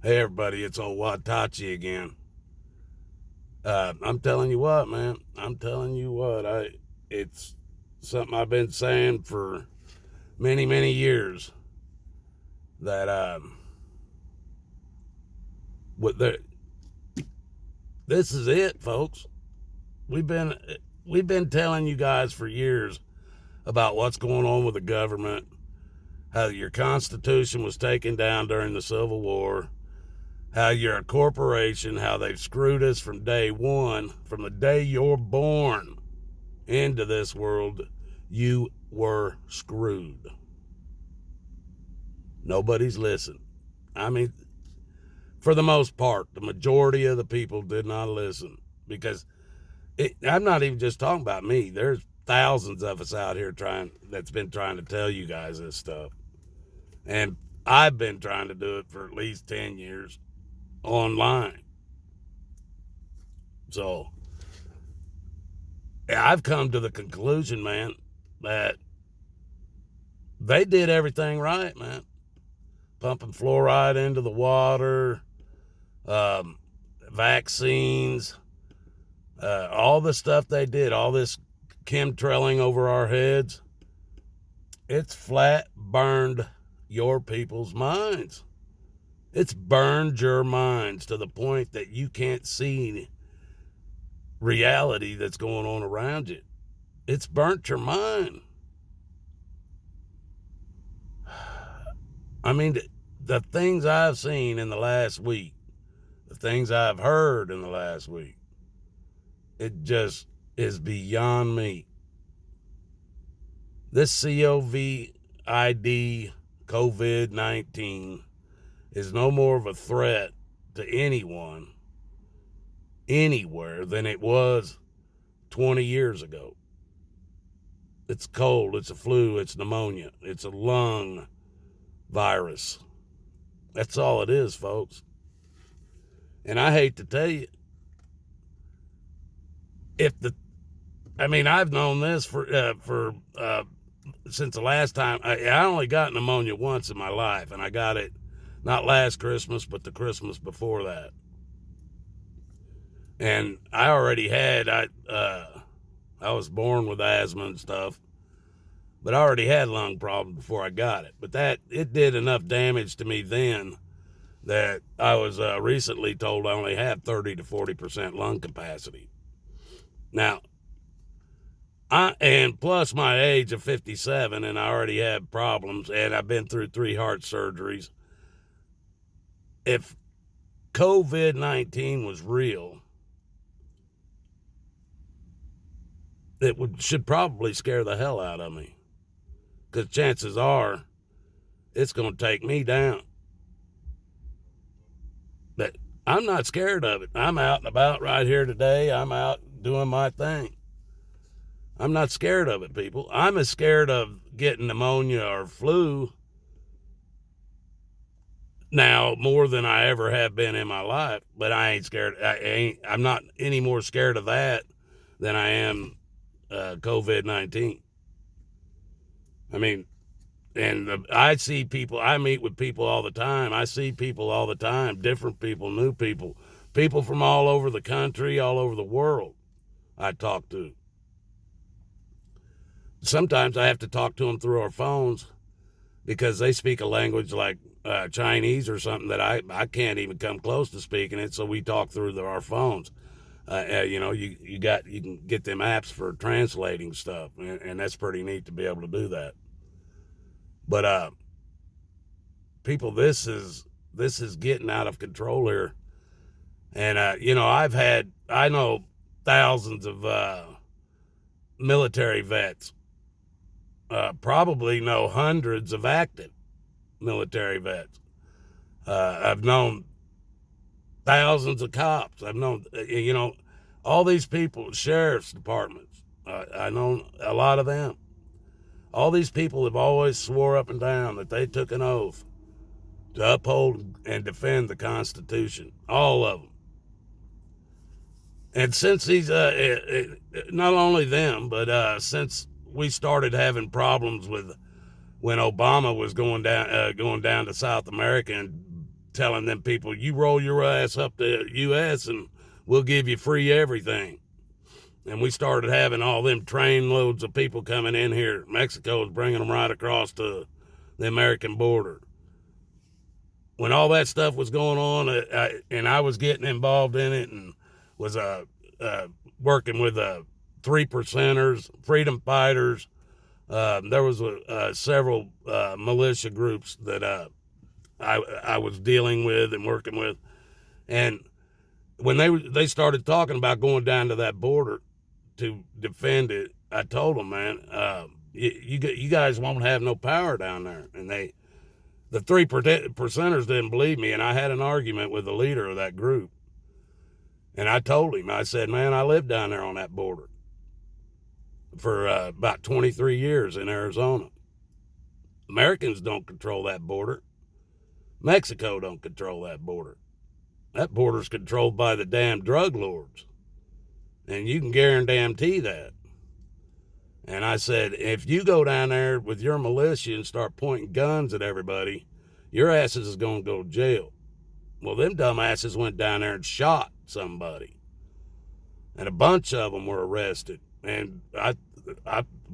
Hey everybody, it's old Watachi again. I'm telling you what, man. I'm telling you what. It's something I've been saying for many, many years. That what the this is it, folks. We've been we've been telling you guys for years about what's going on with the government, how your Constitution was taken down during the Civil War, how you're a corporation, how they've screwed us from day one, from the day you're born into this world, you were screwed. Nobody's listened. I mean, for the most part, the majority of the people did not listen because I'm not even just talking about me. There's thousands of us out here that's been trying to tell you guys this stuff. And I've been trying to do it for at least 10 years online. So I've come to the conclusion, man, that they did everything right, man. Pumping fluoride into the water, vaccines, all the stuff they did, all this chemtrailing over our heads, it's flat burned your people's minds. It's burned your minds to the point that you can't see reality that's going on around you. It's burnt your mind. I mean, the things I've seen in the last week, the things I've heard in the last week, it just is beyond me. This COVID-19 is no more of a threat to anyone, anywhere, than it was 20 years ago. It's cold, it's a flu, it's pneumonia, it's a lung virus. That's all it is, folks. And I hate to tell you, I've known this for since the last time. I only got pneumonia once in my life, and I got it not last Christmas, but the Christmas before that. And I already had, I was born with asthma and stuff, but I already had lung problems before I got it. But it did enough damage to me then that I was recently told I only have 30 to 40% lung capacity. Now, and plus my age of 57, and I already have problems, and I've been through 3 heart surgeries. If COVID-19 was real, it should probably scare the hell out of me, because chances are it's going to take me down. But I'm not scared of it. I'm out and about right here today. I'm out doing my thing. I'm not scared of it, people. I'm as scared of getting pneumonia or flu now more than I ever have been in my life. But I ain't scared. I'm not any more scared of that than I am COVID-19. I mean, and I see people, I meet with people all the time. I see people all the time, different people, new people, people from all over the country, all over the world I talk to. Sometimes I have to talk to them through our phones because they speak a language like Chinese or something that I can't even come close to speaking it. So we talk through our phones. You can get them apps for translating stuff, and that's pretty neat to be able to do that. But people, this is getting out of control here. And I know thousands of military vets. Probably know hundreds of active military vets. I've known thousands of cops. I've known, all these people, sheriff's departments. I know a lot of them. All these people have always swore up and down that they took an oath to uphold and defend the Constitution. All of them. And since these, not only them, but since we started having problems with when Obama was going down to South America and telling them people, you roll your ass up to U.S. and we'll give you free everything. And we started having all them train loads of people coming in here. Mexico was bringing them right across to the American border. When all that stuff was going on, and I was getting involved in it and was working with 3%ers, freedom fighters, there was several militia groups that I was dealing with and working with. And when they started talking about going down to that border to defend it, I told them, man, you guys won't have no power down there. And the 3%ers didn't believe me, and I had an argument with the leader of that group. And I told him, I said, man, I lived down there on that border for about 23 years in Arizona. Americans don't control that border. Mexico don't control that border. That border's controlled by the damn drug lords. And you can guarantee that. And I said, if you go down there with your militia and start pointing guns at everybody, your asses is going to go to jail. Well, them dumbasses went down there and shot somebody. And a bunch of them were arrested. And I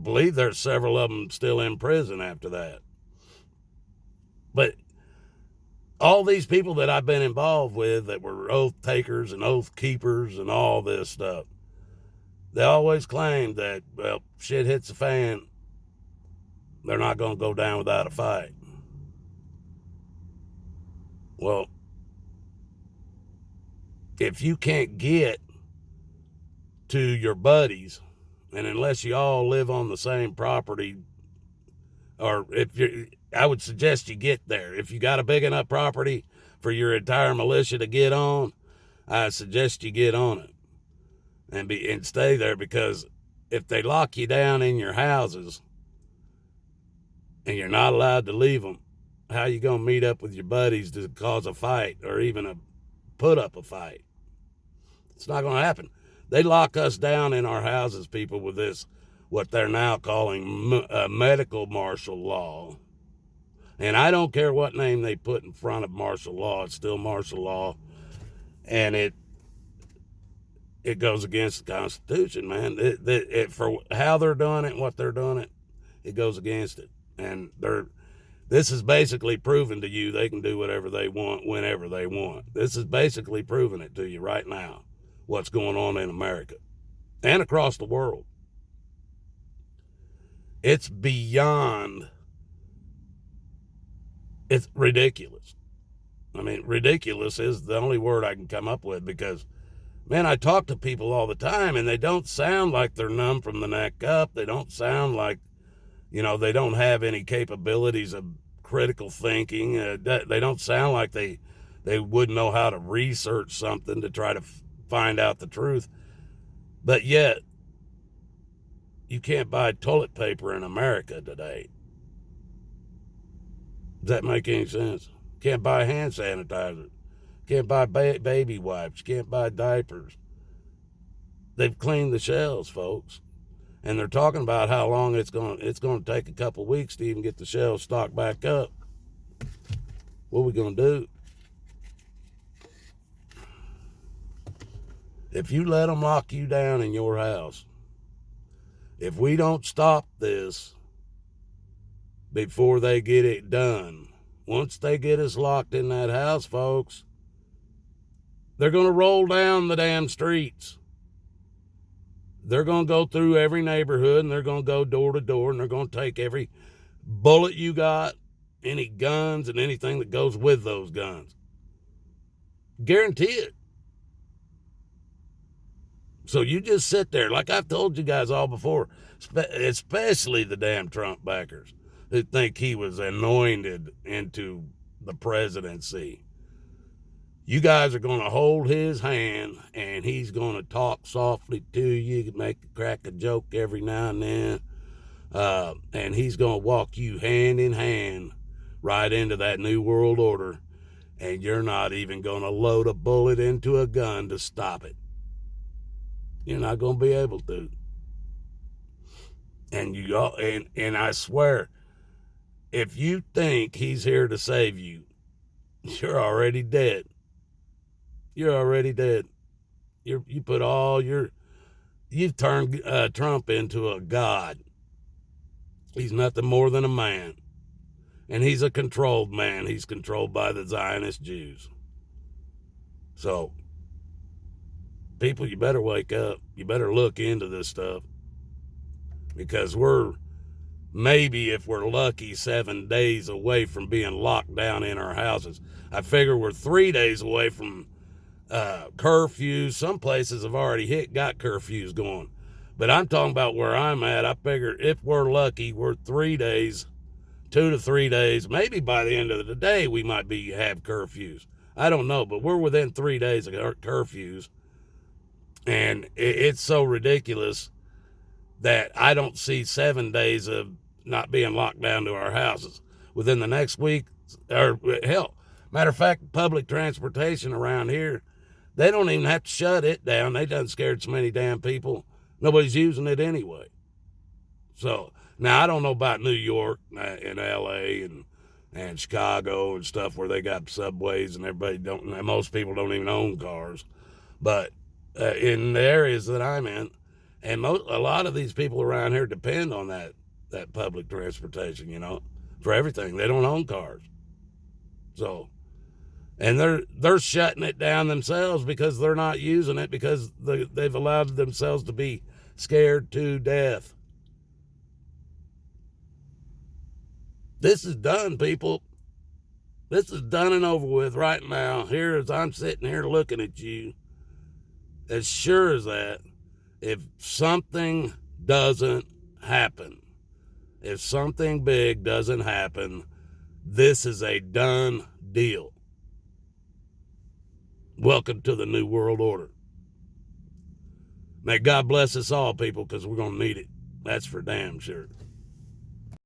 believe there's several of them still in prison after that. But all these people that I've been involved with that were oath takers and oath keepers and all this stuff, they always claimed that, well, shit hits the fan, they're not going to go down without a fight. Well, if you can't get to your buddies, and unless you all live on the same property, or I would suggest you get there. If you got a big enough property for your entire militia to get on, I suggest you get on it and stay there, because if they lock you down in your houses and you're not allowed to leave them, how you going to meet up with your buddies to cause a fight or even put up a fight? It's not going to happen. They lock us down in our houses, people, with this, what they're now calling medical martial law. And I don't care what name they put in front of martial law. It's still martial law. And it goes against the Constitution, man. For how they're doing it and what they're doing it goes against it. And this is basically proving to you they can do whatever they want whenever they want. This is basically proving it to you right now, what's going on in America and across the world. It's ridiculous. I mean, ridiculous is the only word I can come up with, because, man, I talk to people all the time and they don't sound like they're numb from the neck up. They don't sound like, they don't have any capabilities of critical thinking. They don't sound like they wouldn't know how to research something to try to find out the truth. But yet, you can't buy toilet paper in America today. Does that make any sense? Can't buy hand sanitizer. Can't buy baby wipes. Can't buy diapers. They've cleaned the shelves, folks. And they're talking about how long it's going to take a couple weeks to even get the shelves stocked back up. What are we going to do? If you let them lock you down in your house, if we don't stop this before they get it done, once they get us locked in that house, folks, they're going to roll down the damn streets. They're going to go through every neighborhood, and they're going to go door to door, and they're going to take every bullet you got, any guns, and anything that goes with those guns. Guarantee it. So you just sit there, like I've told you guys all before, especially the damn Trump backers who think he was anointed into the presidency. You guys are going to hold his hand, and he's going to talk softly to you, crack a joke every now and then, and he's going to walk you hand in hand right into that new world order, and you're not even going to load a bullet into a gun to stop it. You're not going to be able to. And I swear, if you think he's here to save you, you're already dead. You're already dead. You put all you've turned Trump into a god. He's nothing more than a man. And he's a controlled man. He's controlled by the Zionist Jews. So, people, you better wake up. You better look into this stuff. Because we're maybe, if we're lucky, 7 days away from being locked down in our houses. I figure we're 3 days away from curfews. Some places have already got curfews going. But I'm talking about where I'm at. I figure if we're lucky, we're 3 days, 2 to 3 days. Maybe by the end of the day, we might have curfews. I don't know, but we're within 3 days of curfews. And it's so ridiculous that I don't see 7 days of not being locked down to our houses within the next week. Or hell, matter of fact, public transportation around here, they don't even have to shut it down. They done scared so many damn people. Nobody's using it anyway. So now I don't know about New York and LA and Chicago and stuff where they got subways and most people don't even own cars. But in the areas that I'm in, and a lot of these people around here depend on that public transportation, for everything. They don't own cars. So, and they're shutting it down themselves because they're not using it because they've allowed themselves to be scared to death. This is done, people. This is done and over with right now. Here as I'm sitting here looking at you, as sure as that, if something doesn't happen, if something big doesn't happen, this is a done deal. Welcome to the New World Order. May God bless us all, people, because we're going to need it. That's for damn sure.